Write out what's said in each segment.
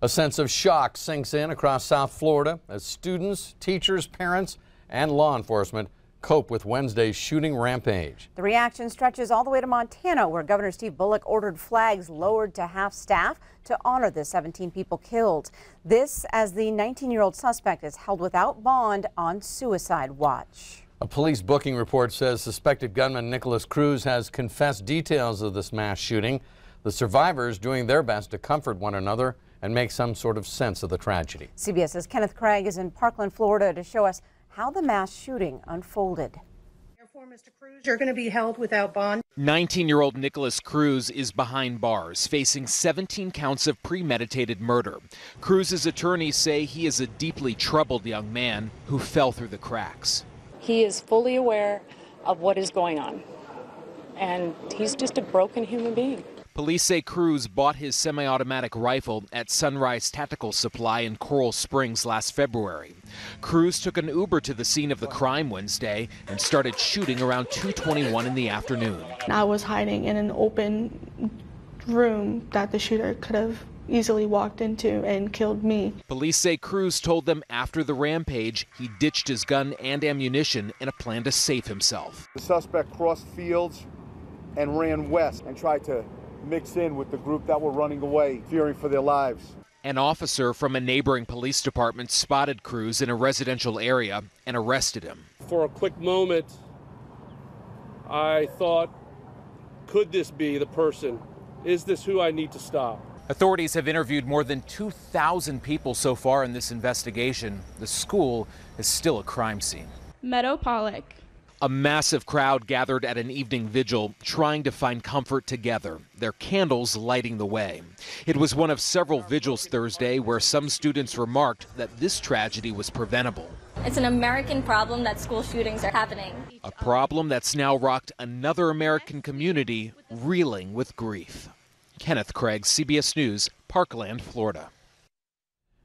A sense of shock sinks in across South Florida as students, teachers, parents, and law enforcement cope with Wednesday's shooting rampage. The reaction stretches all the way to Montana, where Governor Steve Bullock ordered flags lowered to half-staff to honor the 17 people killed. This as the 19-year-old suspect is held without bond on suicide watch. A police booking report says suspected gunman Nikolas Cruz has confessed details of this mass shooting. The survivors doing their best to comfort one another and make some sort of sense of the tragedy. CBS's Kenneth Craig is in Parkland, Florida to show us how the mass shooting unfolded. Therefore, Mr. Cruz, you're going to be held without bond. 19-year-old Nikolas Cruz is behind bars, facing 17 counts of premeditated murder. Cruz's attorneys say he is a deeply troubled young man who fell through the cracks. He is fully aware of what is going on, and he's just a broken human being. Police say Cruz bought his semi-automatic rifle at Sunrise Tactical Supply in Coral Springs last February. Cruz took an Uber to the scene of the crime Wednesday and started shooting around 2:21 in the afternoon. I was hiding in an open room that the shooter could have easily walked into and killed me. Police say Cruz told them after the rampage he ditched his gun and ammunition in a plan to save himself. The suspect crossed fields and ran west and tried to mix in with the group that were running away, fearing for their lives. An officer from a neighboring police department spotted Cruz in a residential area and arrested him. For a quick moment, I thought, could this be the person? Is this who I need to stop? Authorities have interviewed more than 2,000 people so far in this investigation. The school is still a crime scene. Meadow Pollock. A massive crowd gathered at an evening vigil trying to find comfort together, their candles lighting the way. It was one of several vigils Thursday where some students remarked that this tragedy was preventable. It's an American problem that school shootings are happening. A problem that's now rocked another American community reeling with grief. Kenneth Craig, CBS News, Parkland, Florida.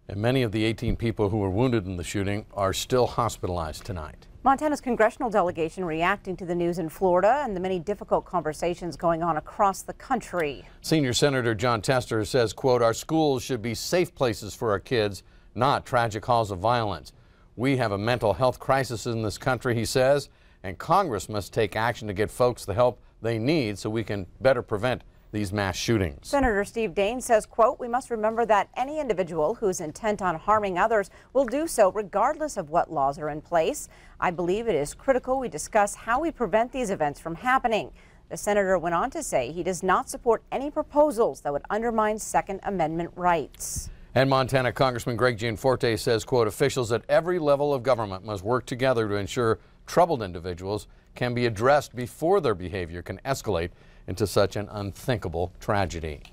And many of the 18 people who were wounded in the shooting are still hospitalized tonight. Montana's congressional delegation reacting to the news in Florida and the many difficult conversations going on across the country. Senior Senator Jon Tester says, quote, "Our schools should be safe places for our kids, not tragic halls of violence. We have a mental health crisis in this country," he says, and Congress must take action to get folks the help they need so we can better prevent these mass shootings. Senator Steve Daines says, quote, "We must remember that any individual who's intent on harming others will do so regardless of what laws are in place. I believe it is critical we discuss how we prevent these events from happening." The senator went on to say he does not support any proposals that would undermine Second Amendment rights. And Montana Congressman Greg Gianforte says, quote, "Officials at every level of government must work together to ensure troubled individuals can be addressed before their behavior can escalate into such an unthinkable tragedy."